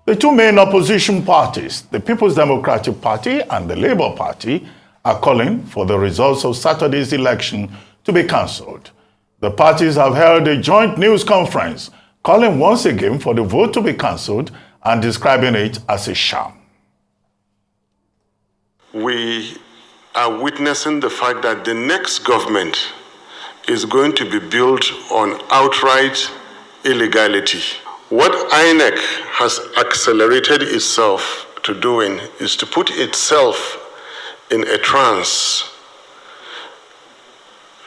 The two main opposition parties, the People's Democratic Party and the Labour Party, are calling for the results of Saturday's election to be cancelled. The parties have held a joint news conference calling once again for the vote to be cancelled and describing it as a sham. We are witnessing the fact that the next government is going to be built on outright illegality. What INEC has accelerated itself to doing is to put itself in a trance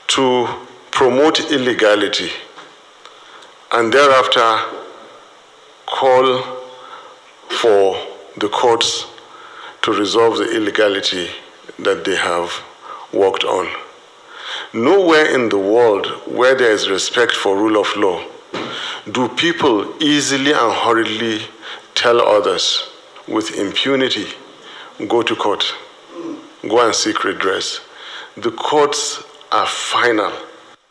to promote illegality and thereafter call for the courts to resolve the illegality that they have worked on. Nowhere in the world where there is respect for rule of law do people easily and hurriedly tell others with impunity, go to court, go and seek redress. The courts are final.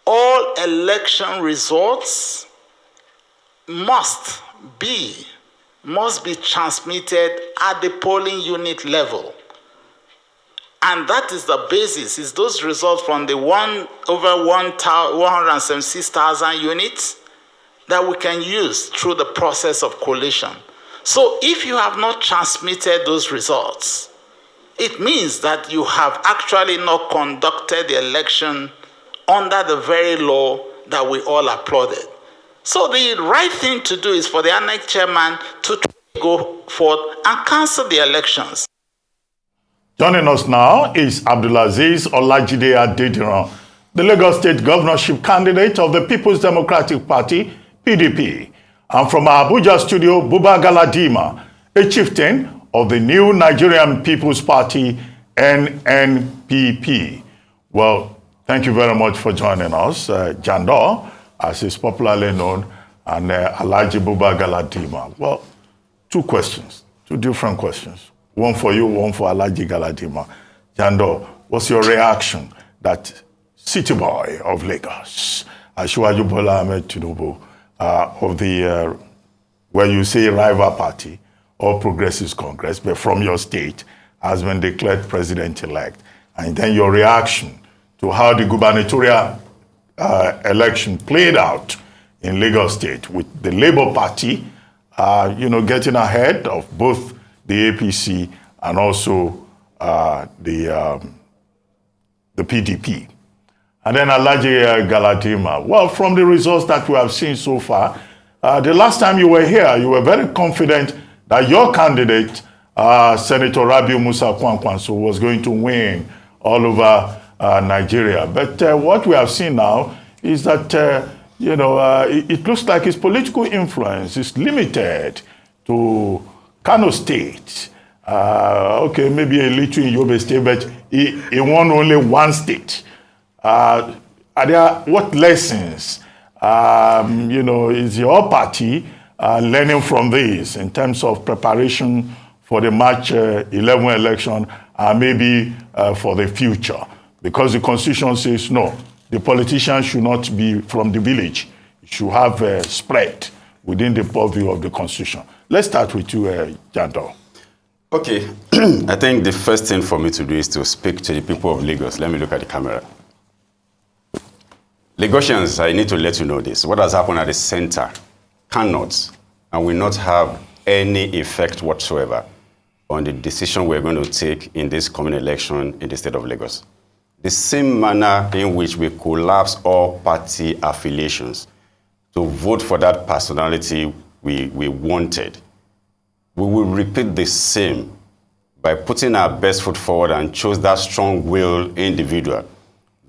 All election results must be transmitted at the polling unit level. And that is the basis, is those results from the over 176,000 units that we can use through the process of collation. So if you have not transmitted those results, it means that you have actually not conducted the election under the very law that we all applauded. So the right thing to do is for the INEC chairman to go forth and cancel the elections. Joining us now is Abdulaziz Olajide Adediran, the Lagos State governorship candidate of the People's Democratic Party, PDP. And from our Abuja studio, Buba Galadima, a chieftain of the new Nigerian People's Party, Nnpp. Well, thank you very much for joining us. Jandor, as is popularly known, and Alhaji Buba Galadima. Well, two different questions. One for you, one for Alhaji Galadima. Jandor, what's your reaction that city boy of Lagos, Asiwaju Bola Ahmed Tinubu, of the, where you say rival party, All Progressives Congress, but from your state, has been declared president-elect? And then your reaction to how the gubernatorial election played out in Lagos State, with the Labour Party, getting ahead of both the APC and also the PDP. And then Alhaji Galadima. Well, from the results that we have seen so far, the last time you were here, you were very confident that your candidate, Senator Rabiu Musa Kwankwanso, was going to win all over Nigeria. But what we have seen now is that, it looks like his political influence is limited to Kano State. Okay, maybe a little in Yobe State, but he won only one state. What lessons, is your party learning from this in terms of preparation for the March 11 election and maybe for the future? Because the Constitution says no, the politicians should not be from the village. It should have spread within the purview of the Constitution. Let's start with you, Jandor. Okay, I think the first thing for me to do is to speak to the people of Lagos. Let me look at the camera. Lagosians, I need to let you know this. What has happened at the center cannot and will not have any effect whatsoever on the decision we're going to take in this coming election in the state of Lagos. The same manner in which we collapse all party affiliations to vote for that personality we wanted, we will repeat the same by putting our best foot forward and choose that strong-willed individual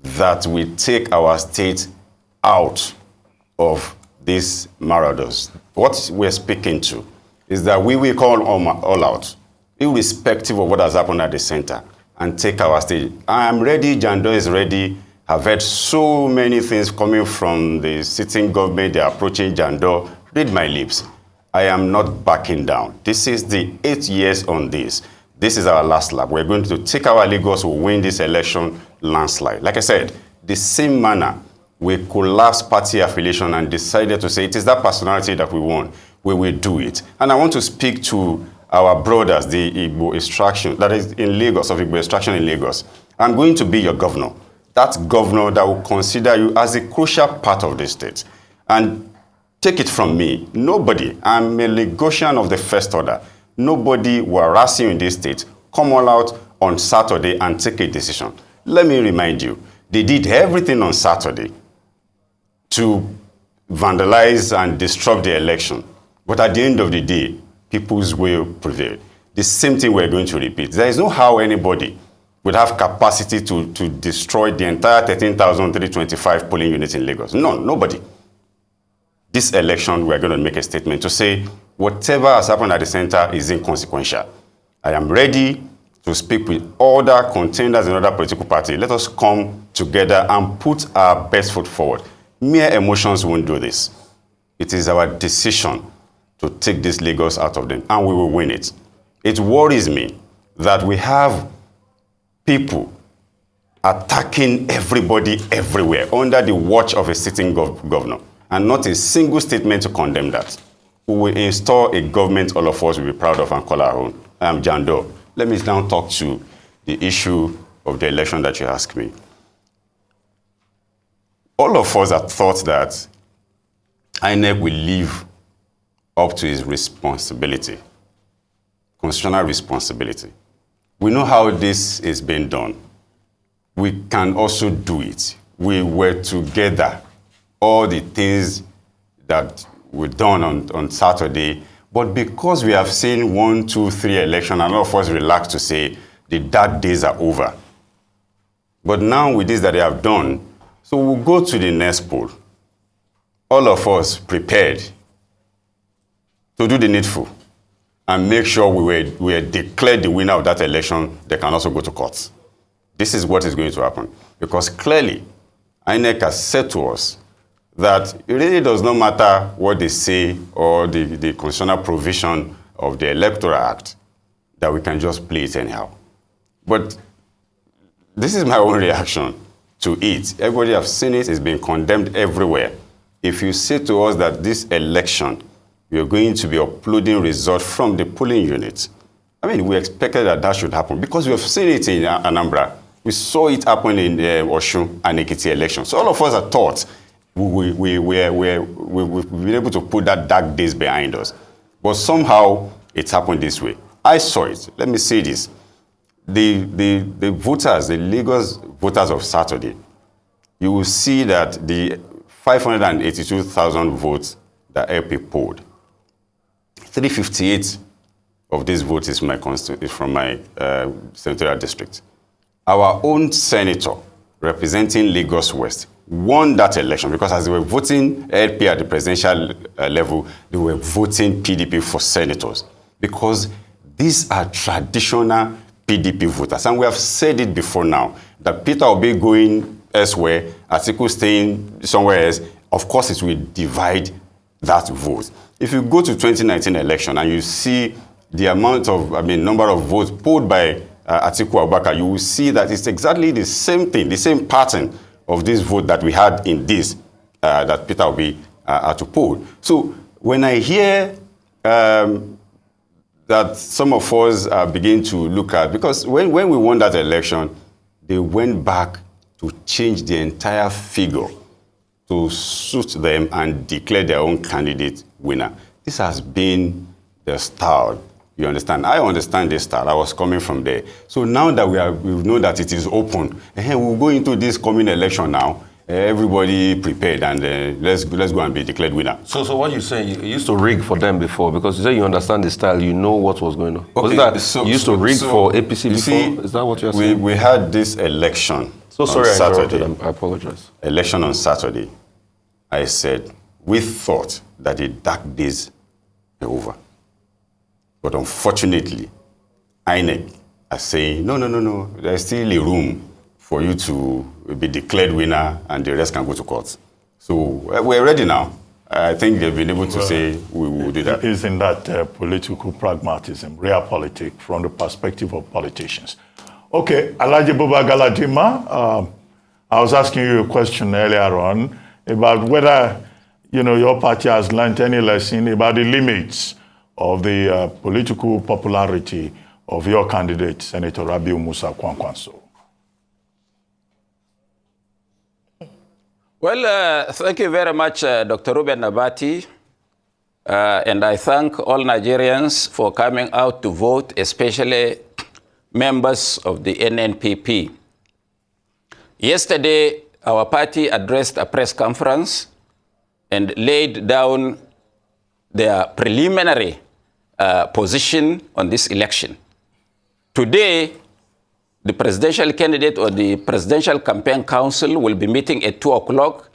that will take our state out of these marauders. What we're speaking to is that we will call all out, irrespective of what has happened at the center, and take our state. I am ready, Jandor is ready. I've heard so many things coming from the sitting government. They're approaching Jandor. Read my lips. I am not backing down. This is the 8 years on this. This is our last lap. We're going to take our Lagos, we'll win this election landslide. Like I said, the same manner we collapsed party affiliation and decided to say it is that personality that we want. we will do it. And I want to speak to our brothers, the Igbo extraction, that is in Lagos, of Igbo extraction in Lagos. I'm going to be your governor. That governor that will consider you as a crucial part of the state. And take it from me, nobody, I'm a Lagosian of the first order, nobody will harass you in this state, come all out on Saturday and take a decision. Let me remind you, they did everything on Saturday to vandalize and disrupt the election. But at the end of the day, people's will prevailed. The same thing we're going to repeat. There is no how anybody would have capacity to destroy the entire 13,325 polling units in Lagos. No, nobody. This election, we're going to make a statement to say whatever has happened at the center is inconsequential. I am ready to speak with other contenders in other political parties. Let us come together and put our best foot forward. Mere emotions won't do this. It is our decision to take this Lagos out of them, and we will win it. It worries me that we have people attacking everybody everywhere under the watch of a sitting governor, and not a single statement to condemn that. We will install a government all of us will be proud of and call our own. I am Jando. Let me now talk to the issue of the election that you asked me. All of us have thought that INEC will live up to his responsibility, constitutional responsibility. We know how this is being done. We can also do it. We were together. All the things that were done on Saturday, but because we have seen 1, 2, 3 elections, and all of us relax to say the dark days are over. But now with this that they have done, so we'll go to the next poll. All of us prepared to do the needful and make sure we were declared the winner of that election. They can also go to court. This is what is going to happen. Because clearly, INEC has said to us that it really does not matter what they say or the constitutional provision of the Electoral Act, that we can just play it anyhow. But this is my own reaction to it. Everybody have seen it. It's been condemned everywhere. If you say to us that this election, we are going to be uploading results from the polling units, I mean, we expected that that should happen because we have seen it in Anambra. We saw it happen in the Osun and Ekiti election. So all of us have thought we've been able to put that dark days behind us. But somehow it happened this way. I saw it. Let me say this. The voters, the Lagos voters of Saturday, you will see that the 582,000 votes that LP polled, 358 of these votes is from my senatorial district. Our own senator representing Lagos West won that election because as they were voting LP at the presidential level, they were voting PDP for senators because these are traditional PDP voters. And we have said it before now, that Peter will be going elsewhere, Atiku staying somewhere else. Of course, it will divide that vote. If you go to 2019 election and you see the amount of, number of votes polled by Atiku Abubakar, you will see that it's exactly the same thing, the same pattern of this vote that we had in this, that Peter Obi had to poll. So when I hear that some of us begin to look at, because when we won that election, they went back to change the entire figure to suit them and declare their own candidate winner. This has been the style. You understand? I understand this style. I was coming from there. So now that we know that it is open, we'll go into this coming election now. Everybody prepared, and let's go and be declared winner. So what you're saying, you used to rig for them before, because you say you understand the style, you know what was going on. Okay, was that you used to rig for APC before? See, is that what you're saying? We had this election so sorry on Saturday. I apologize. Election on Saturday. I said, we thought that the dark days were over. But unfortunately, INEC are saying, no, there's still a room for you to be declared winner and the rest can go to court. So we're ready now. I think they've been able to say we will do that. Isn't that political pragmatism, realpolitik from the perspective of politicians? Okay, Alhaji Buba Galadima, I was asking you a question earlier on about whether your party has learned any lesson about the limits of the political popularity of your candidate, Senator Rabiu Musa Kwankwaso? Well, thank you very much, Dr. Ruben Nabati. And I thank all Nigerians for coming out to vote, especially members of the Nnpp. Yesterday, our party addressed a press conference and laid down their preliminary position on this election. Today, the presidential candidate or the Presidential Campaign Council will be meeting at 2 o'clock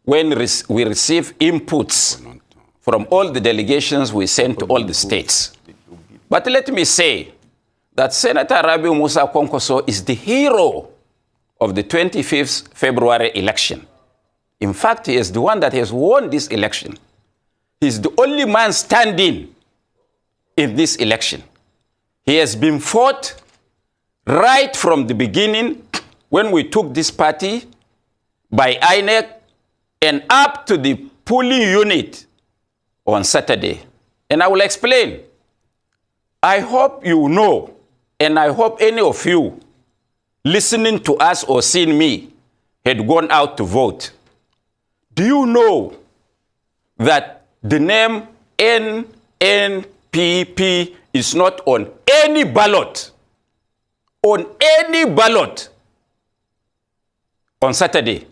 when we receive inputs from all the delegations we sent to all the states. But let me say that Senator Rabiu Musa Kwankwaso is the hero of the 25th February election. In fact, he is the one that has won this election. He's the only man standing in this election. He has been fought right from the beginning when we took this party by INEC and up to the polling unit on Saturday. And I will explain. I hope you know, and I hope any of you listening to us or seeing me had gone out to vote. Do you know that the name Nnpp is not on any ballot? On any ballot on Saturday.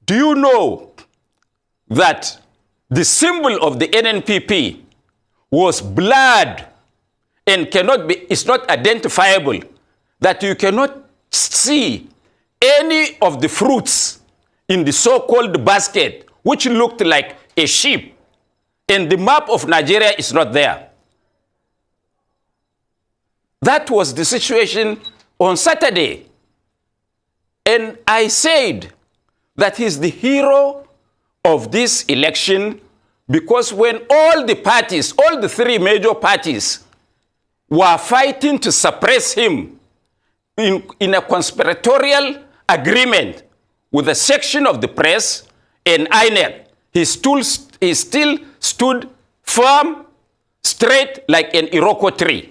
Do you know that the symbol of the Nnpp was blood and is not identifiable, that you cannot see any of the fruits in the so-called basket, which looked like a sheep, and the map of Nigeria is not there? That was the situation on Saturday. And I said that he's the hero of this election because when all the parties, all the three major parties, were fighting to suppress him in a conspiratorial agreement with a section of the press and INEC, he still stood firm, straight like an Iroko tree.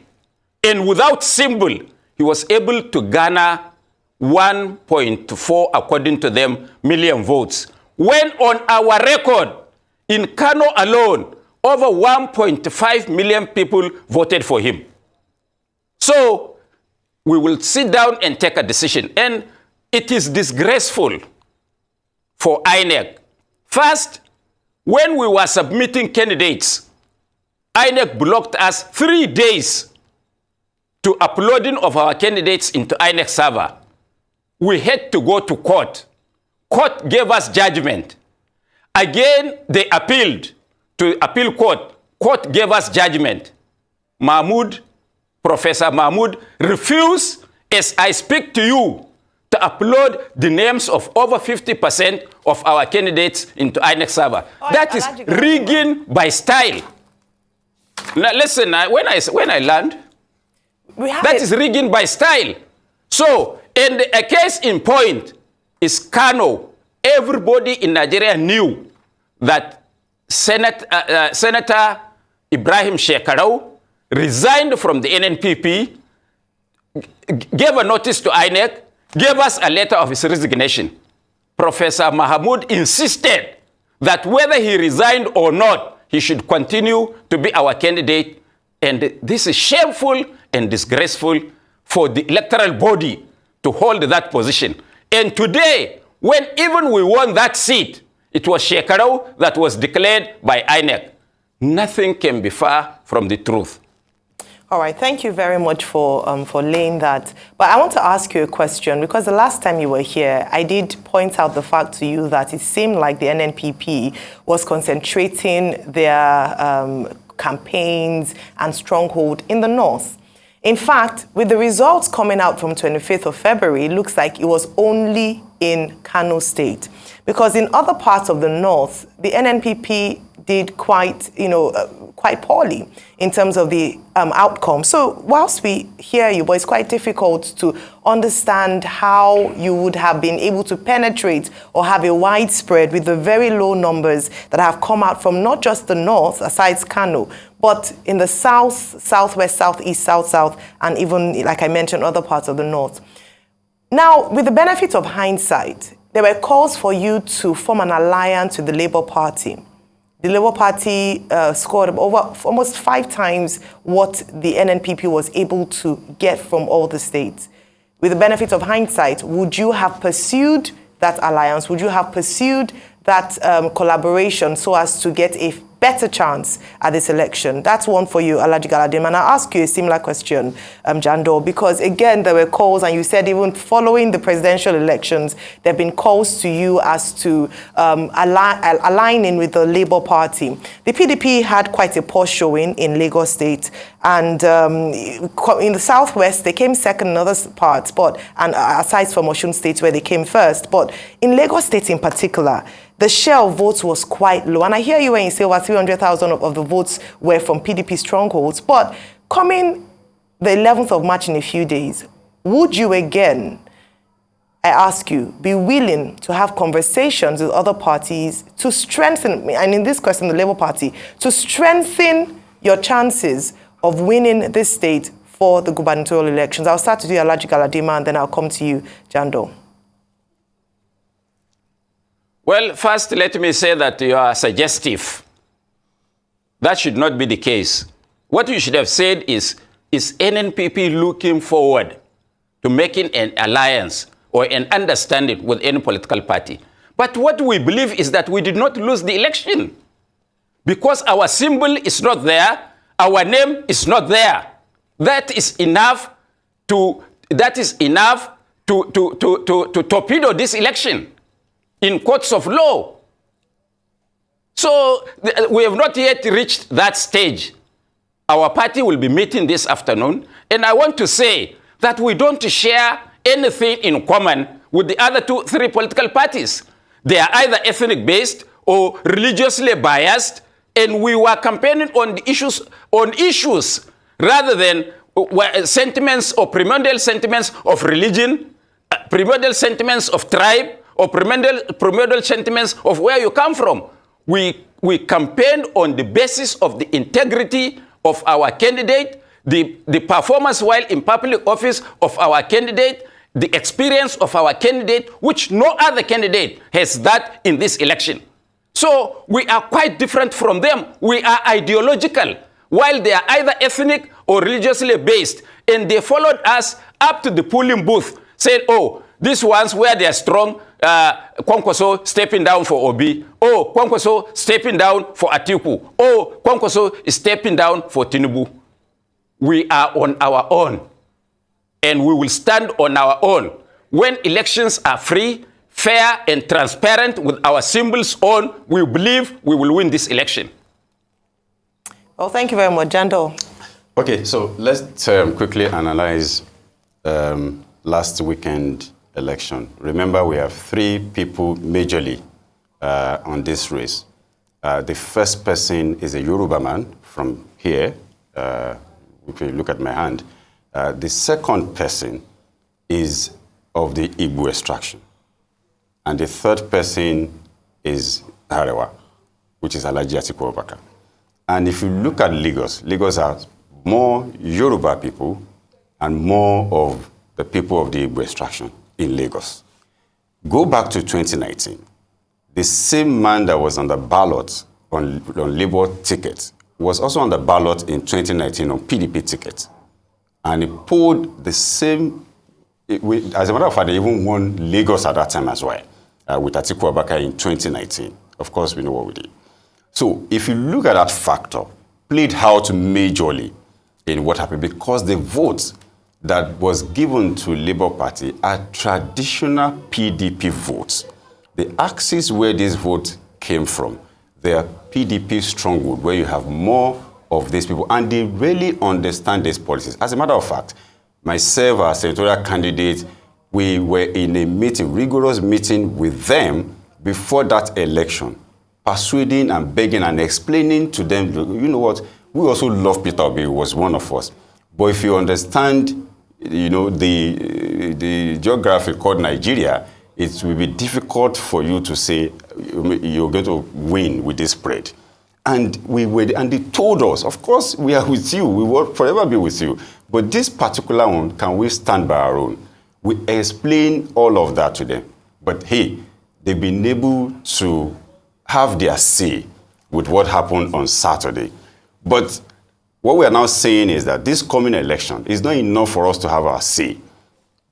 And without symbol, he was able to garner 1.4, according to them, million votes. When on our record, in Kano alone, over 1.5 million people voted for him. So we will sit down and take a decision. And it is disgraceful for INEC. First, when we were submitting candidates, INEC blocked us 3 days to uploading of our candidates into INEC server. We had to go to court. Court gave us judgment. Again, they appealed to appeal court. Court gave us judgment. Professor Mahmoud refused, as I speak to you, to upload the names of over 50% of our candidates into INEC server. That is rigging by style. Now listen, when I land, that is rigging by style. So, and a case in point is Kano. Everybody in Nigeria knew that Senator Ibrahim Shekarau resigned from the Nnpp, gave a notice to INEC, gave us a letter of his resignation. Professor Mahmoud insisted that whether he resigned or not, he should continue to be our candidate. And this is shameful and disgraceful for the electoral body to hold that position. And today, when even we won that seat, it was Shekarau that was declared by INEC. Nothing can be far from the truth. All right, thank you very much for laying that. But I want to ask you a question, because the last time you were here, I did point out the fact to you that it seemed like the Nnpp was concentrating their campaigns and stronghold in the north. In fact, with the results coming out from 25th of February, it looks like it was only in Kano State. Because in other parts of the north, the Nnpp did quite, quite poorly in terms of the outcome. So whilst we hear you, but it's quite difficult to understand how you would have been able to penetrate or have a widespread with the very low numbers that have come out from not just the north, aside Kano, but in the south, southwest, southeast, south, and even, like I mentioned, other parts of the north. Now, with the benefit of hindsight, there were calls for you to form an alliance with the Labour Party. The Labour Party scored over almost 5 times what the Nnpp was able to get from all the states. With the benefit of hindsight, would you have pursued that alliance? Would you have pursued that collaboration so as to get a better chance at this election? That's one for you, Alhaji Galadima. And I'll ask you a similar question, Jandor, because again, there were calls, and you said even following the presidential elections, there have been calls to you as to aligning with the Labour Party. The PDP had quite a poor showing in Lagos State, and in the southwest, they came second in other parts, and aside from Osun State, where they came first. But in Lagos State in particular, the share of votes was quite low. And I hear you when you say over 300,000 of the votes were from PDP strongholds. But coming the 11th of March in a few days, would you again, I ask you, be willing to have conversations with other parties to strengthen, and in this question, the Labour Party, to strengthen your chances of winning this state for the gubernatorial elections? I'll start with you, Alhaji Galadima, and then I'll come to you, Jandor. Well, first, let me say that you are suggestive. That should not be the case. What you should have said is NNPP looking forward to making an alliance or an understanding with any political party? But what we believe is that we did not lose the election because our symbol is not there, our name is not there. That is enough to torpedo this election in courts of law. So we have not yet reached that stage. Our party will be meeting this afternoon, and I want to say that we don't share anything in common with the other 2-3 political parties. They are either ethnic-based or religiously biased, and we were campaigning on the issues rather than sentiments or primordial sentiments of religion, primordial sentiments of tribe, or primordial sentiments of where you come from. We campaigned on the basis of the integrity of our candidate, the performance while in public office of our candidate, the experience of our candidate, which no other candidate has that in this election. So we are quite different from them. We are ideological, while they are either ethnic or religiously based. And they followed us up to the polling booth, said, oh, these ones where they are strong, Kwankwaso stepping down for Obi. Oh, Kwankwaso stepping down for Atiku. Oh, Kwankwaso is stepping down for Tinubu. We are on our own, and we will stand on our own. When elections are free, fair, and transparent with our symbols on, we believe we will win this election. Well, thank you very much, Jandor. Okay, so let's quickly analyze last weekend election. Remember, we have 3 people majorly on this race. The first person is a Yoruba man from here, if you look at my hand. The second person is of the Igbo extraction. And the third person is Arewa, which is Alhaji Atiku Abubakar. And if you look at Lagos, Lagos has more Yoruba people and more of the people of the Igbo extraction in Lagos. Go back to 2019. The same man that was on the ballot on Labour ticket was also on the ballot in 2019 on PDP ticket. And he pulled the same, as a matter of fact, they even won Lagos at that time as well, with Atiku Abubakar in 2019. Of course, we know what we did. So if you look at that factor, played out majorly in what happened, because the votes that was given to Labour Party are traditional PDP votes. The axis where these votes came from, they are PDP stronghold, where you have more of these people, and they really understand these policies. As a matter of fact, myself as senatorial candidate, we were in a meeting, rigorous meeting with them before that election, persuading and begging and explaining to them, you know what, we also love Peter Obi, who was one of us. But if you understand, you know, the geography called Nigeria, it will be difficult for you to say you're going to win with this spread. And they told us, of course, we are with you. We will forever be with you. But this particular one, can we stand by our own? We explain all of that to them. But hey, they've been able to have their say with what happened on Saturday. But what we are now saying is that this coming election is not enough for us to have our say.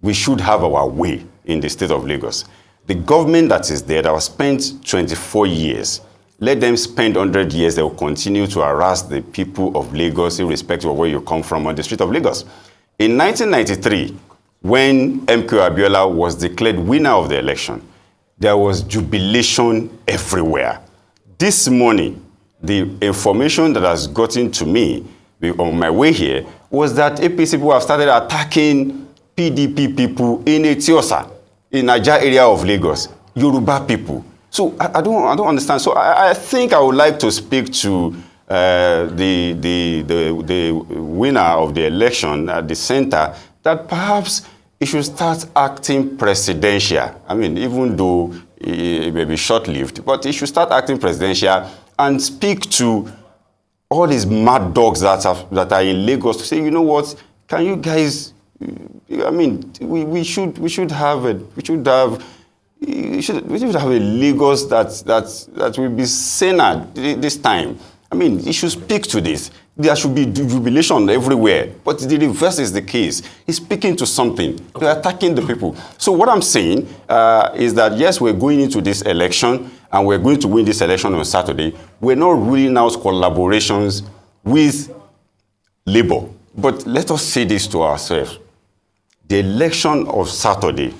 We should have our way in the state of Lagos. The government that is there, that was spent 24 years, let them spend 100 years, they will continue to harass the people of Lagos, irrespective of where you come from on the street of Lagos. In 1993, when MK Abiola was declared winner of the election, there was jubilation everywhere. This morning, the information that has gotten to me on my way here was that APC people have started attacking PDP people in Etiosa, in Niger area of Lagos, Yoruba people. So I don't understand. So I think I would like to speak to the winner of the election at the center, that perhaps it should start acting presidential. I mean, even though it may be short-lived, but it should start acting presidential and speak to all these mad dogs that are in Lagos to say, you know what, can you guys, I mean, we should have a Lagos that will be saner this time. I mean, it should speak to this. There should be jubilation everywhere. But the reverse is the case. He's speaking to something. They're attacking the people. So what I'm saying is that, yes, we're going into this election, and we're going to win this election on Saturday. We're not ruling out collaborations with Labour. But let us say this to ourselves. The election of Saturday,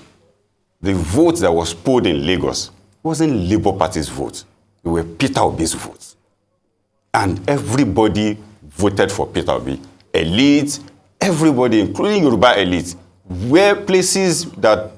the vote that was polled in Lagos wasn't Labour Party's vote. It were Peter Obi's votes. And everybody voted for Peter Obi. Elites, everybody, including Yoruba elites, were places that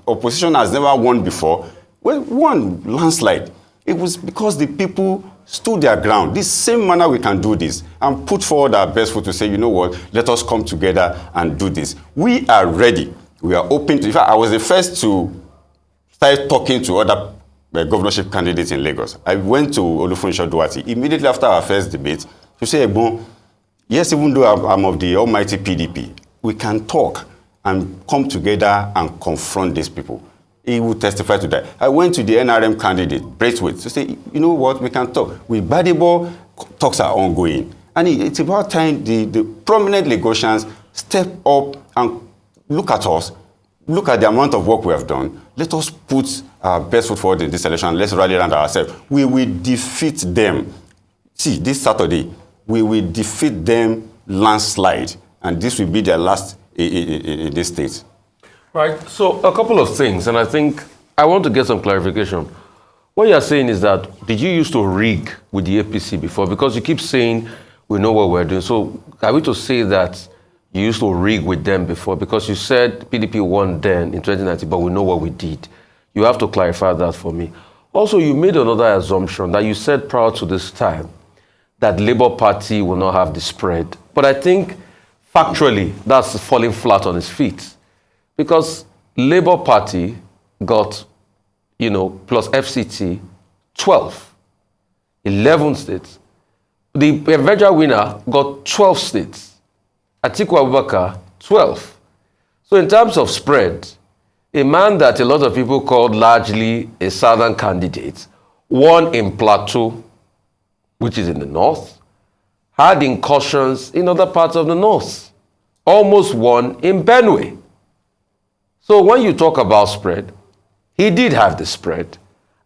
opposition has never won before, won landslide. It was because the people stood their ground. This same manner we can do this and put forward our best foot to say, you know what, let us come together and do this. We are ready. We are open to, in fact, I was the first to start talking to other governorship candidates in Lagos. I went to Olufunso Duarte immediately after our first debate to say, bon, yes, even though I'm of the almighty PDP, we can talk and come together and confront these people. He will testify to that. I went to the NRM candidate, Braithwaite, to say, you know what, we can talk. With Gbadebo, talks are ongoing. And it's about time the prominent Lagosians step up and look at us, look at the amount of work we have done. Let us put our best foot forward in this election. Let's rally around ourselves. We will defeat them. See, this Saturday, we will defeat them landslide. And this will be their last in this state. Right. So a couple of things, and I think I want to get some clarification. What you're saying is that, did you used to rig with the APC before? Because you keep saying we know what we're doing. So are we to say that you used to rig with them before? Because you said PDP won then in 2019, but we know what we did. You have to clarify that for me. Also, you made another assumption that you said prior to this time that Labour Party will not have the spread. But I think factually, that's falling flat on its feet. Because Labour Party got, plus FCT, 12, 11 states. The eventual winner got 12 states. Atiku Abubakar, 12. So in terms of spread, a man that a lot of people called largely a southern candidate won in Plateau, which is in the north, had incursions in other parts of the north, almost won in Benue. So when you talk about spread, he did have the spread.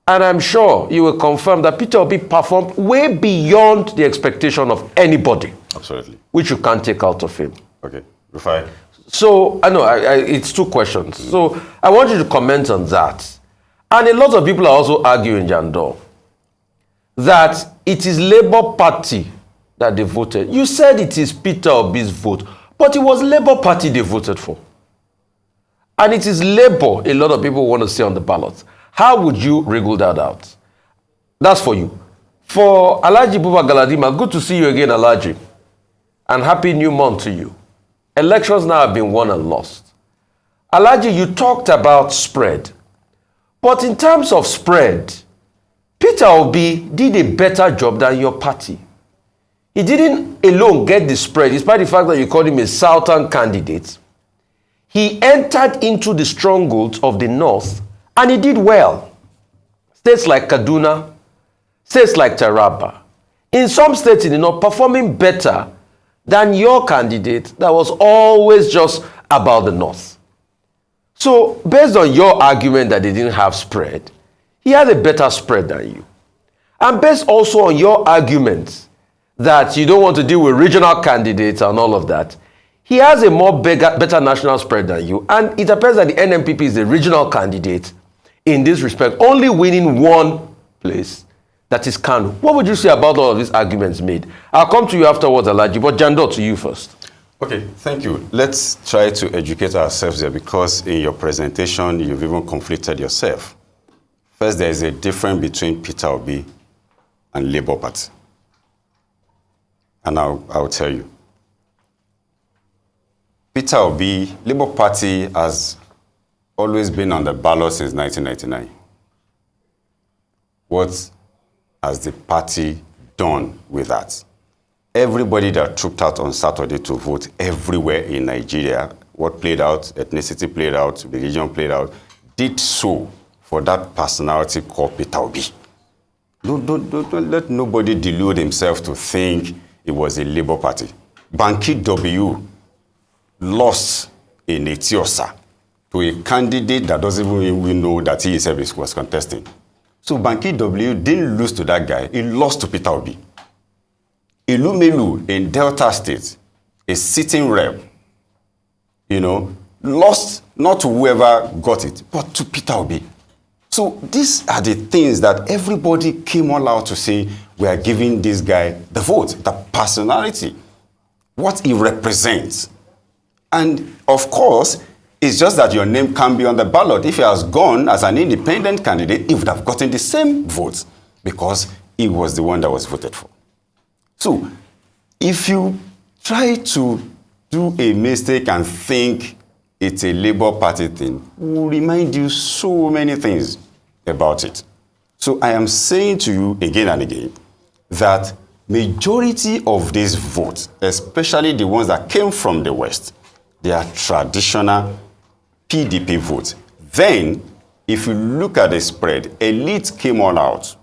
And I'm sure you will confirm that Peter Obi performed way beyond the expectation of anybody. Absolutely. Which you can't take out of him. Okay. Rufai. So, I know, it's two questions. So, I want you to comment on that. And a lot of people are also arguing, Jandor, that it is Labour Party that they voted. You said it is Peter Obi's vote, but it was Labour Party they voted for. And it is Labour a lot of people want to see on the ballot. How would you wriggle that out? That's for you. For Alhaji Buba Galadima, good to see you again, Alhaji. And happy new month to you. Elections now have been won and lost. Alhaji, you talked about spread. But in terms of spread, Peter Obi did a better job than your party. He didn't alone get the spread, despite the fact that you called him a southern candidate. He entered into the strongholds of the north, and he did well. States like Kaduna, states like Taraba, in some states in the north, performing better than your candidate that was always just about the north. So, based on your argument that they didn't have spread, he had a better spread than you. And based also on your argument that you don't want to deal with regional candidates and all of that, he has a better national spread than you. And it appears that the Nnpp is the regional candidate in this respect, only winning one place, that is Kanu. What would you say about all of these arguments made? I'll come to you afterwards, Alhaji, but Jandor, to you first. Okay, thank you. Let's try to educate ourselves there, because in your presentation, you've even conflicted yourself. First, there is a difference between Peter Obi and Labour Party. And I'll tell you. Peter Obi, Labour Party has always been on the ballot since 1999. What has the party done with that? Everybody that trooped out on Saturday to vote everywhere in Nigeria, what played out, ethnicity played out, religion played out, did so for that personality called Peter Obi. Don't let nobody delude himself to think it was a Labour Party. Banky W lost in Etiosa to a candidate that doesn't even know that he himself was contesting. So Banky W didn't lose to that guy, he lost to Peter Obi. Ilumelu in Delta State, a sitting rep, lost not to whoever got it, but to Peter Obi. So these are the things that everybody came all out to say, we are giving this guy the vote, the personality, what he represents. And of course, it's just that your name can be on the ballot. If he has gone as an independent candidate, he would have gotten the same votes because he was the one that was voted for. So, if you try to do a mistake and think it's a Labour Party thing, we'll remind you so many things about it. So, I am saying to you again and again that majority of these votes, especially the ones that came from the West, they are traditional PDP votes. Then, if you look at the spread, elites came all out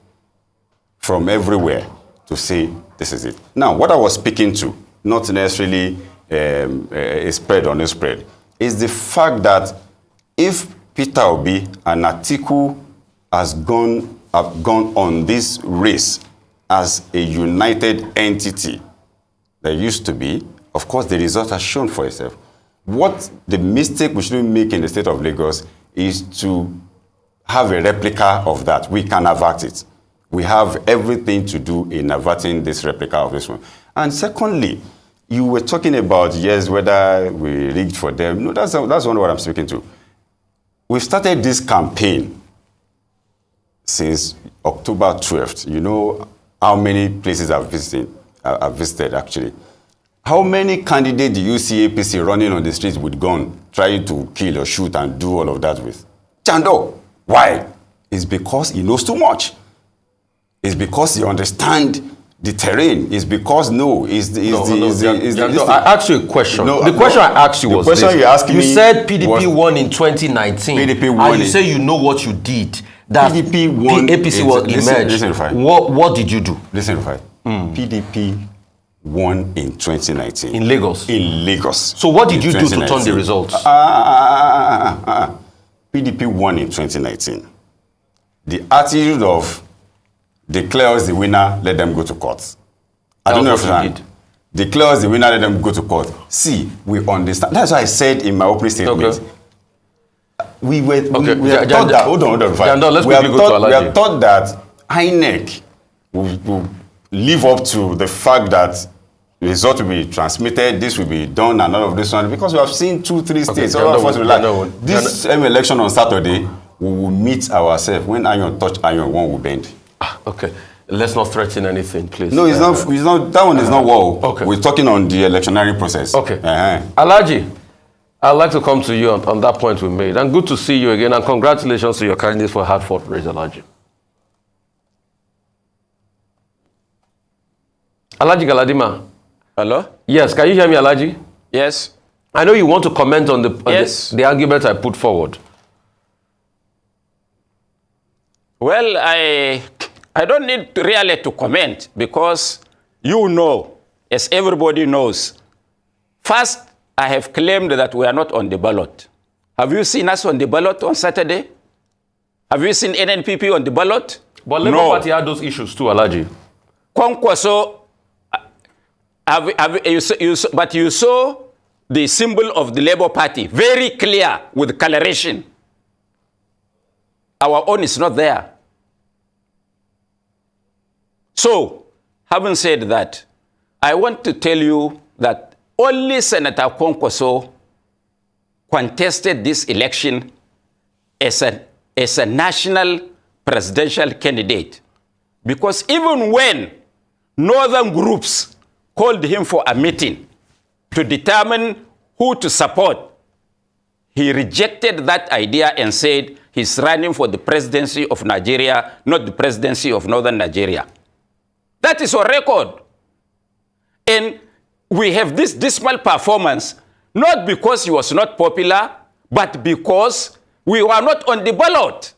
from everywhere to say, this is it. Now, what I was speaking to, not necessarily a spread or no spread, is the fact that if Peter Obi and Atiku have gone on this race as a united entity, there used to be, of course, the result has shown for itself. What the mistake we shouldn't make in the state of Lagos is to have a replica of that. We can avert it. We have everything to do in averting this replica of this one. And secondly, you were talking about, yes, whether we rigged for them. No, that's only what I'm speaking to. We've started this campaign since October 12th. You know how many places I've visited, actually. How many candidates do you see APC running on the streets with gun, trying to kill or shoot and do all of that with? Chando. Why? It's because he knows too much. It's because he understands the terrain. It's because I asked you a question. The question I asked you was this. You said PDP won in 2019. PDP won. And you say you know what you did. That PDP won. APC was emerged. Listen, what did you do? Listen, PDP won in 2019. In Lagos? In Lagos. So what did you do to turn the results? PDP won in 2019. The attitude of declare us the winner, let them go to court. I don't know if you did. Declare us the winner, let them go to court. See, we understand. That's why I said in my opening statement. Okay. We are taught that. Hold on. We are taught that INEC will live up to the fact that the result will be transmitted, this will be done, and all of this one, because we have seen 2-3 states. All of us will like this election on Saturday. We will meet ourselves. When iron touch iron, one will bend. Okay. Let's not threaten anything, please. No, it's not. That one is not war. Okay. We're talking on the electionary process. Okay. Alhaji, I'd like to come to you on that point we made. And good to see you again. And congratulations to your candidate for Hartford Race, Alhaji. Alhaji Galadima. Hello? Yes, can you hear me, Alhaji? Yes. I know you want to comment on the argument I put forward. Well, I don't need really to comment because you know, as everybody knows, first, I have claimed that we are not on the ballot. Have you seen us on the ballot on Saturday? Have you seen NNPP on the ballot? But Labour Party had those issues too, Alhaji. Kwankwaso, but you saw the symbol of the Labour Party, very clear with coloration. Our own is not there. So, having said that, I want to tell you that only Senator Kwankwaso contested this election as a national presidential candidate. Because even when northern groups called him for a meeting to determine who to support, he rejected that idea and said he's running for the presidency of Nigeria, not the presidency of northern Nigeria. That is on record. And we have this dismal performance, not because he was not popular, but because we were not on the ballot.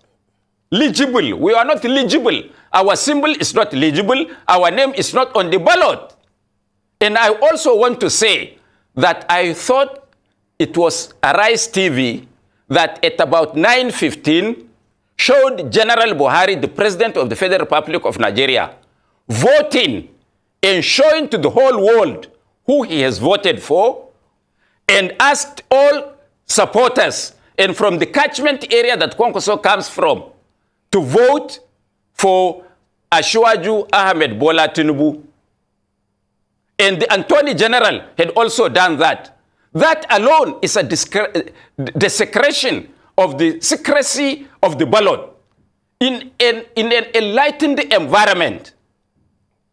Legible. We are not legible. Our symbol is not legible. Our name is not on the ballot. And I also want to say that I thought it was Arise TV that at about 9:15 showed General Buhari, the President of the Federal Republic of Nigeria, voting and showing to the whole world who he has voted for, and asked all supporters and from the catchment area that Kwankwaso comes from to vote for Asiwaju Ahmed Bola Tinubu. And the Attorney General had also done that. That alone is a desecration of the secrecy of the ballot. In an enlightened environment,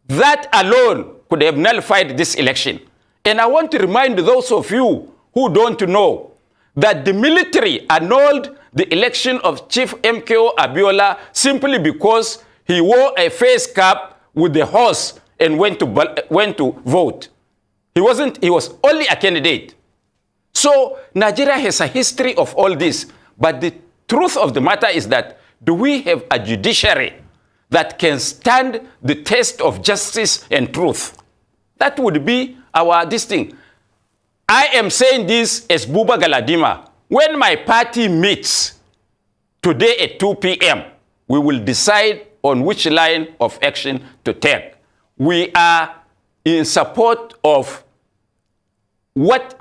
that alone could have nullified this election. And I want to remind those of you who don't know that the military annulled the election of Chief MKO Abiola simply because he wore a face cap with the horse and went to vote. He was only a candidate. So Nigeria has a history of all this. But the truth of the matter is that, do we have a judiciary that can stand the test of justice and truth? That would be our distinct. I am saying this as Buba Galadima. When my party meets today at 2 p.m., we will decide on which line of action to take. We are in support of what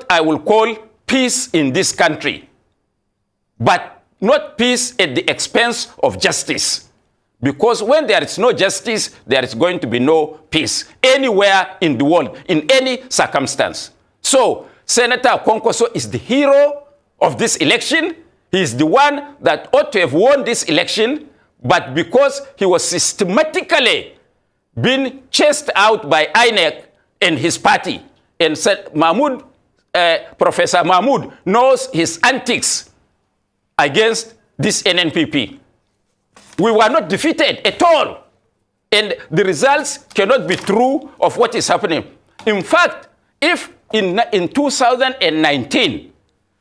I will call peace in this country, but not peace at the expense of justice. Because when there is no justice, there is going to be no peace anywhere in the world, in any circumstance. So, Senator Kwankwaso is the hero of this election. He is the one that ought to have won this election, but because he was systematically being chased out by INEC and his party, and said Professor Mahmoud knows his antics against this NNPP. We were not defeated at all. And the results cannot be true of what is happening. In fact, if in 2019,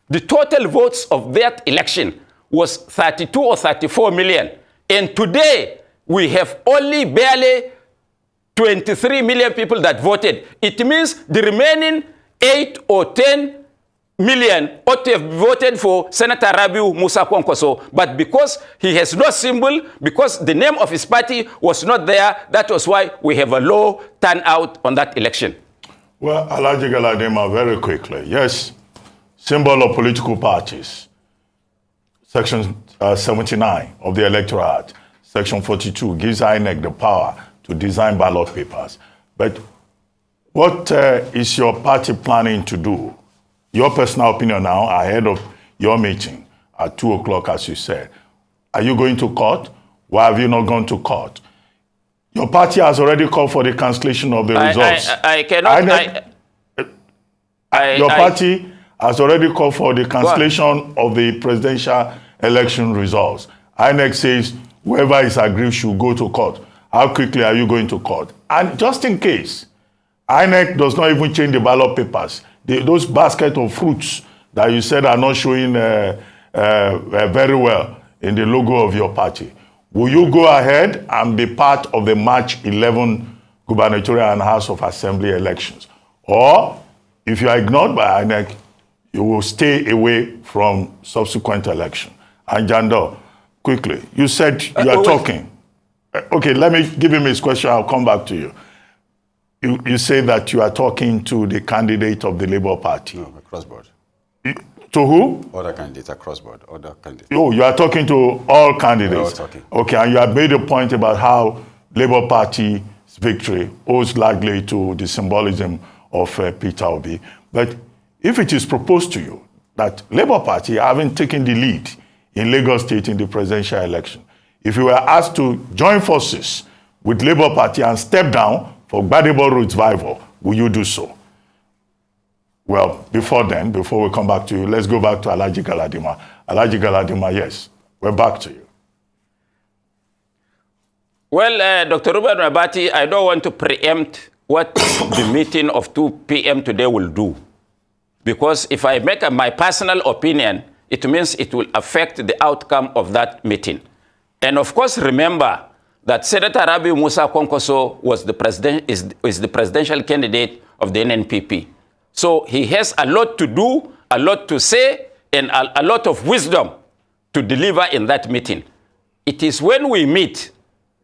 the total votes of that election was 32 or 34 million, and today we have only barely 23 million people that voted, it means the remaining 8 or 10 million ought to have voted for Senator Rabiu Musa Kwankwaso, but because he has no symbol, because the name of his party was not there, that was why we have a low turnout on that election. Well, Alhaji Galadima, very quickly. Yes, symbol of political parties. Section 79 of the Electoral Act, Section 42, gives INEC the power to design ballot papers. But what is your party planning to do? Your personal opinion now, ahead of your meeting at 2 o'clock, as you said. Are you going to court, Why have you not gone to court? Your party has already called for the cancellation of the results. I cannot. Your party has already called for the cancellation of the presidential election results. INEC says whoever is aggrieved should go to court. How quickly are you going to court? And just in case, INEC does not even change the ballot papers. Those basket of fruits that you said are not showing very well in the logo of your party. Will you go ahead and be part of the March 11 gubernatorial and House of Assembly elections? Or if you are ignored by INEC, you will stay away from subsequent election. And Jando, quickly, you said you are talking. Okay, let me give him his question. I'll come back to you. You say that you are talking to the candidate of the Labour Party. No, across board. To who? Other candidates across board. Other candidates. Oh, you are talking to all candidates. We're all talking. Okay, and you have made a point about how Labour Party's victory owes largely to the symbolism of Peter Obi. But if it is proposed to you that Labour Party haven't taken the lead in Lagos State in the presidential election, if you were asked to join forces with Labour Party and step down for Gbadebo revival, will you do so? Well, before we come back to you, let's go back to Alhaji Galadima. Alhaji Galadima, yes, we're back to you. Well, Dr. Ruben Rabati, I don't want to preempt what the meeting of 2 p.m. today will do. Because if I make my personal opinion, it means it will affect the outcome of that meeting. And of course, remember that Senator Rabi Musa Konkoso was is the presidential candidate of the Nnpp. So he has a lot to do, a lot to say, and a lot of wisdom to deliver in that meeting. It is when we meet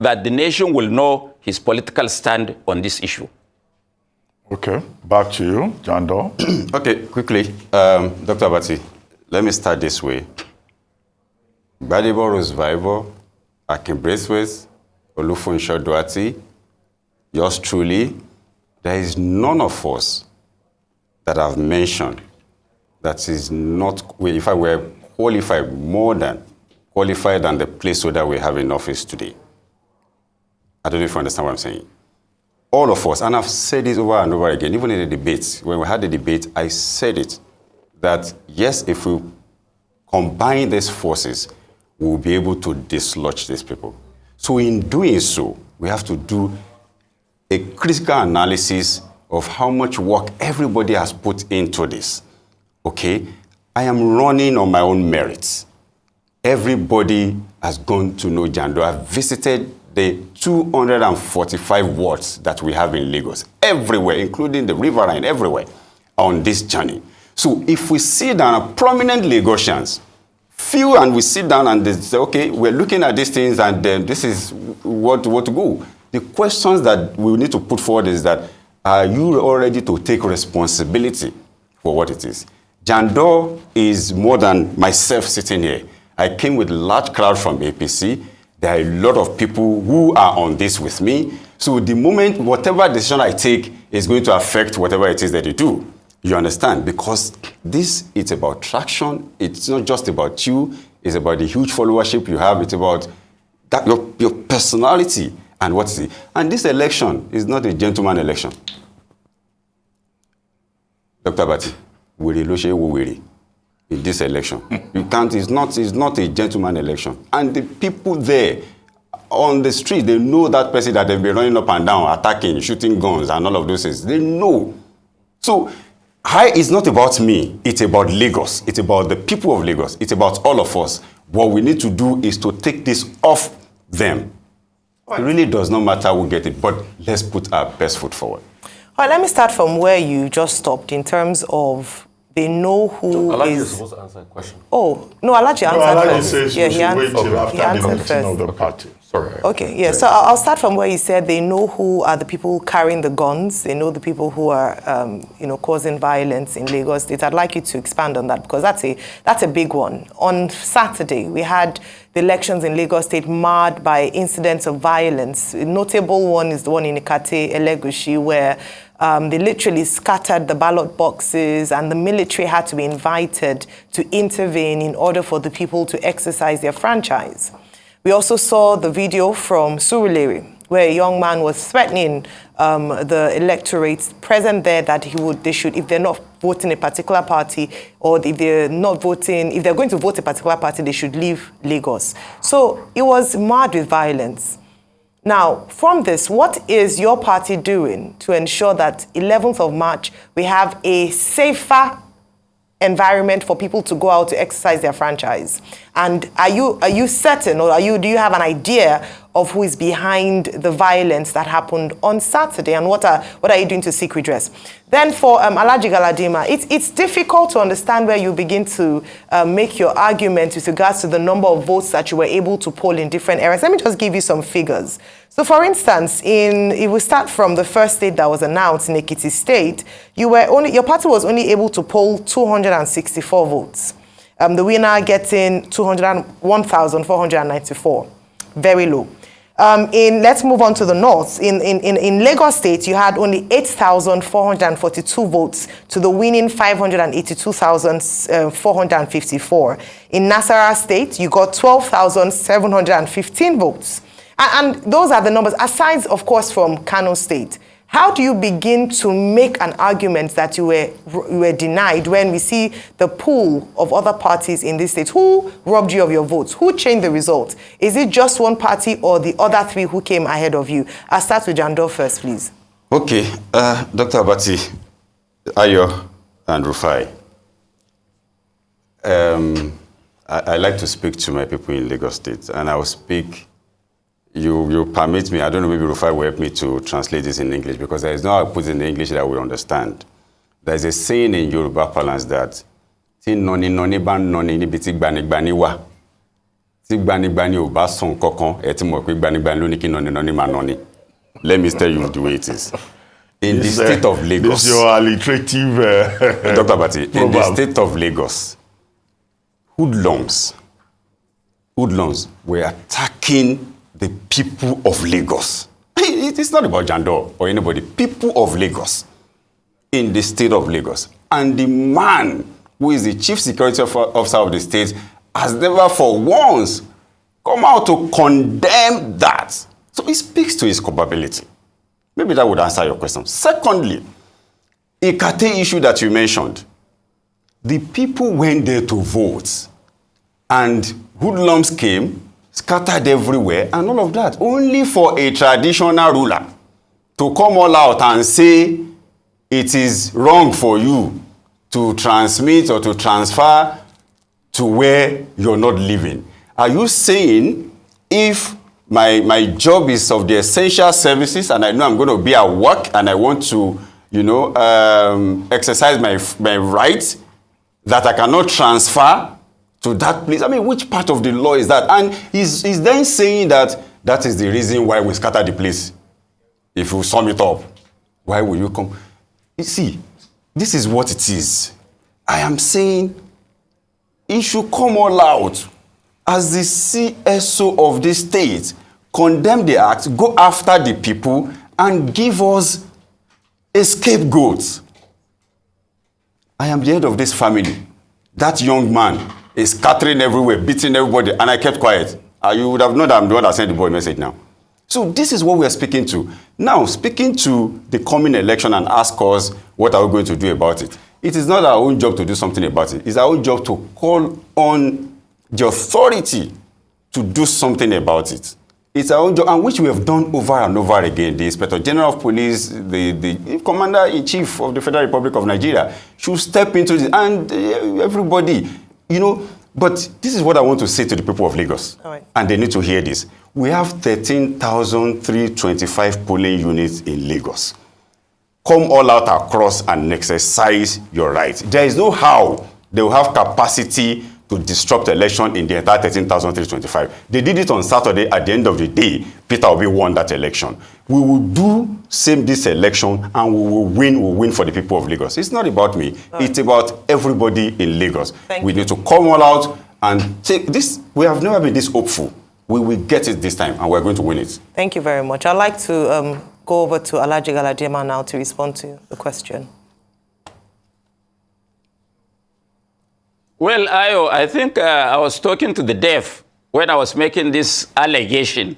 that the nation will know his political stand on this issue. Okay, back to you, Jando. Okay, quickly, Dr. Abati, let me start this way. Gbadebo revival, Akin Braithwaite, Olufunso Duarte, yours truly, there is none of us that I've mentioned that is not, if I were qualified, more than qualified than the placeholder we have in office today. I don't know if you understand what I'm saying. All of us, and I've said this over and over again, even in the debates, when we had the debate, I said it, that yes, if we combine these forces, we'll be able to dislodge these people. So in doing so, we have to do a critical analysis of how much work everybody has put into this. Okay? I am running on my own merits. Everybody has gone to know Jando. I've visited the 245 wards that we have in Lagos, everywhere, including the riverine, everywhere, on this journey. So if we sit down, prominent Lagosians, few, and we sit down and they say, okay, we're looking at these things and this is what to go. The questions that we need to put forward is that, are you all ready to take responsibility for what it is? Jando is more than myself sitting here. I came with a large crowd from APC. There are a lot of people who are on this with me. So the moment, whatever decision I take is going to affect whatever it is that you do. You understand? Because this, it's about traction. It's not just about you. It's about the huge followership you have. It's about that, your personality and what is it. And this election is not a gentleman election. Dr. Abati, in this election. You can't, it's not a gentleman election. And the people there on the street, they know that person that they've been running up and down, attacking, shooting guns, and all of those things. They know. So, it's not about me. It's about Lagos. It's about the people of Lagos. It's about all of us. What we need to do is to take this off them. It really does not matter who get it, but let's put our best foot forward. All right, let me start from where you just stopped in terms of they know who Alhaji is... is supposed to answer a question. Oh, no, Alhaji answered Alhaji first. says Yeah, we should wait till after the answered meeting first. of the party. Sorry. Okay, yeah, so I'll start from where you said they know who are the people carrying the guns. They know the people who are, causing violence in Lagos State. I'd like you to expand on that because that's a big one. On Saturday, we had the elections in Lagos State marred by incidents of violence. A notable one is the one in Ikate, Elegushi, where they literally scattered the ballot boxes and the military had to be invited to intervene in order for the people to exercise their franchise. We also saw the video from Surulere, where a young man was threatening the electorate present there that they should, if they're not voting a particular party, or if they're going to vote a particular party, they should leave Lagos. So it was marred with violence. Now, from this, what is your party doing to ensure that 11th of March, we have a safer environment for people to go out to exercise their franchise? And are you certain, or do you have an idea of who is behind the violence that happened on Saturday, and what are you doing to seek redress? Then for Alhaji Galadima, it's difficult to understand where you begin to make your argument with regards to the number of votes that you were able to poll in different areas. Let me just give you some figures. So for instance, if we start from the first state that was announced, in Ekiti State, your party was only able to poll 264 votes. The winner getting 1,494, very low. Let's move on to the north. In Lagos State, you had only 8,442 votes to the winning 582,454. In Nasarawa State, you got 12,715 votes. And those are the numbers, aside, of course, from Kano State. How do you begin to make an argument that you were denied when we see the pool of other parties in this state? Who robbed you of your votes? Who changed the result? Is it just one party or the other three who came ahead of you? I'll start with Jandor first, please. Okay, Dr. Abati, Ayo, and Rufai. I like to speak to my people in Lagos State, and I will speak. You permit me, I don't know, maybe Rufai will help me to translate this in English, because there is no how I put it in English that we understand. There is a saying in Yoruba parlance that let me tell you the way it is. In the state of Lagos. This is your alliterative Dr. Abati, in the state of Lagos, hoodlums were attacking the people of Lagos. It's not about Jandor or anybody. People of Lagos, in the state of Lagos. And the man who is the chief security officer of the state has never for once come out to condemn that. So it speaks to his culpability. Maybe that would answer your question. Secondly, Ikate issue that you mentioned. The people went there to vote, and hoodlums came, scattered everywhere, and all of that, only for a traditional ruler to come all out and say it is wrong for you to transmit or to transfer to where you're not living. Are you saying if my job is of the essential services and I know I'm going to be at work and I want to, exercise my rights, that I cannot transfer to that place? I mean, which part of the law is that? And he's then saying that is the reason why we scatter the place. If you sum it up, why will you come? You see, this is what it is. I am saying he should come all out as the CSO of this state, condemn the act, go after the people, and give us a scapegoat. I am the head of this family. That young man is scattering everywhere, beating everybody, and I kept quiet. You would have known that I'm the one that sent the boy message now. So this is what we are speaking to. Now, speaking to the coming election and ask us what are we going to do about it. It is not our own job to do something about it. It's our own job to call on the authority to do something about it. It's our own job, and which we have done over and over again. The Inspector General of Police, the Commander-in-Chief of the Federal Republic of Nigeria should step into this, and everybody, But this is what I want to say to the people of Lagos, and they need to hear this. We have 13,325 polling units in Lagos. Come all out across and exercise your rights. There is no how they will have capacity to disrupt the election in the entire 13,325. They did it on Saturday. At the end of the day, Peter Obi won that election. We will do same this election, and we will win for the people of Lagos. It's not about me. It's about everybody in Lagos. We need to come all out and take this. We have never been this hopeful. We will get it this time, and we're going to win it. Thank you very much. I'd like to go over to Alhaji Galadima now to respond to the question. Well, Ayo, I think I was talking to the deaf when I was making this allegation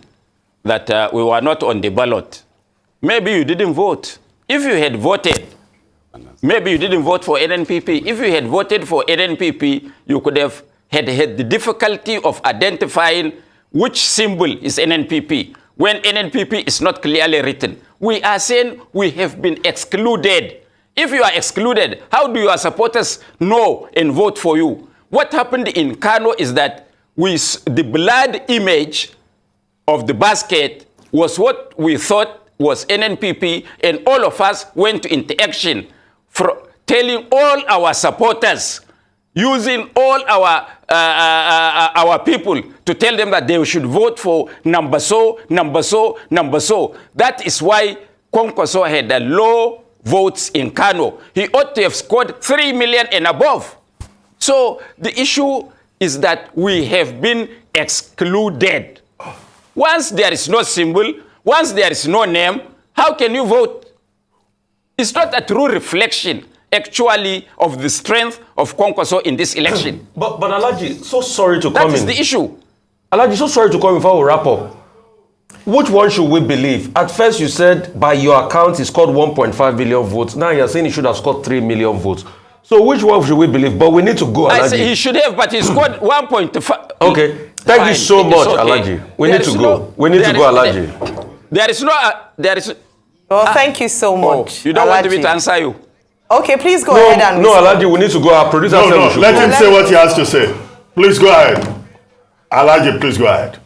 that we were not on the ballot, maybe you didn't vote. If you had voted, maybe you didn't vote for NNPP. If you had voted for NNPP, you could have had the difficulty of identifying which symbol is NNPP when NNPP is not clearly written. We are saying we have been excluded. If you are excluded, how do your supporters know and vote for you? What happened in Kano is that the blood image of the basket was what we thought was NNPP, and all of us went into action for telling all our supporters, using all our people to tell them that they should vote for number so. That is why Kwankwaso had a low votes in Kano. He ought to have scored 3 million and above. So the issue is that we have been excluded. Once there is no symbol, once there is no name, how can you vote? It's not a true reflection, actually, of the strength of Kwankwaso in this election. But Alhaji, so sorry to come in. That is the issue. Alhaji, so sorry to come in before we wrap up. Which one should we believe? At first you said by your account he scored 1.5 billion votes. Now you're saying he should have scored 3 million votes. So which one should we believe? But we need to go, Alhaji. I say he should have, but he scored 1.5. Okay. Thank you so much, Alhaji. We need to go. We need to go, Alhaji. There is no... Well, thank you so much. You don't Alhaji. want me to answer you? Okay, please go ahead and... No, Alhaji, we need to go. Our producer said we should let go. him say what he has to say. Please go ahead. Alhaji, please go ahead.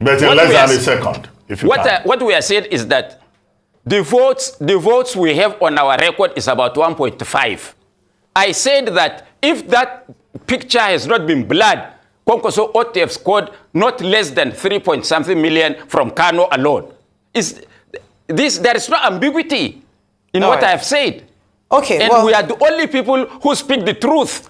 But in less than a second, if you can. What we are saying is that the votes we have on our record is about 1.5. I said that if that picture has not been blurred, Kwankwaso ought to have scored not less than 3-point-something million from Kano alone. There is no ambiguity in what I have said. Okay, and we are the only people who speak the truth.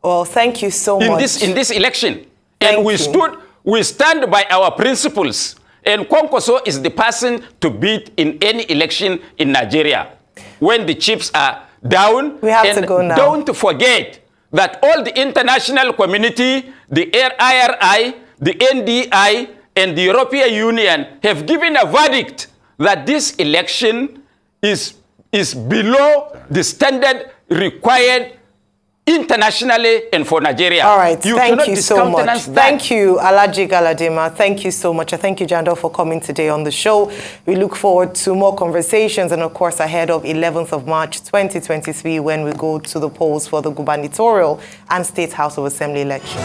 Well, thank you so much. In this election. And we stand by our principles. And Kwankwaso is the person to beat in any election in Nigeria. When the chips are down, we have to go now. Don't forget that all the international community, the IRI, the NDI, and the European Union have given a verdict that this election is below the standard required internationally and for Nigeria. All right, thank you so much. That. Thank you, Alhaji Galadima. Thank you so much. I thank you, Jandor, for coming today on the show. We look forward to more conversations and, of course, ahead of 11th of March 2023 when we go to the polls for the gubernatorial and State House of Assembly elections.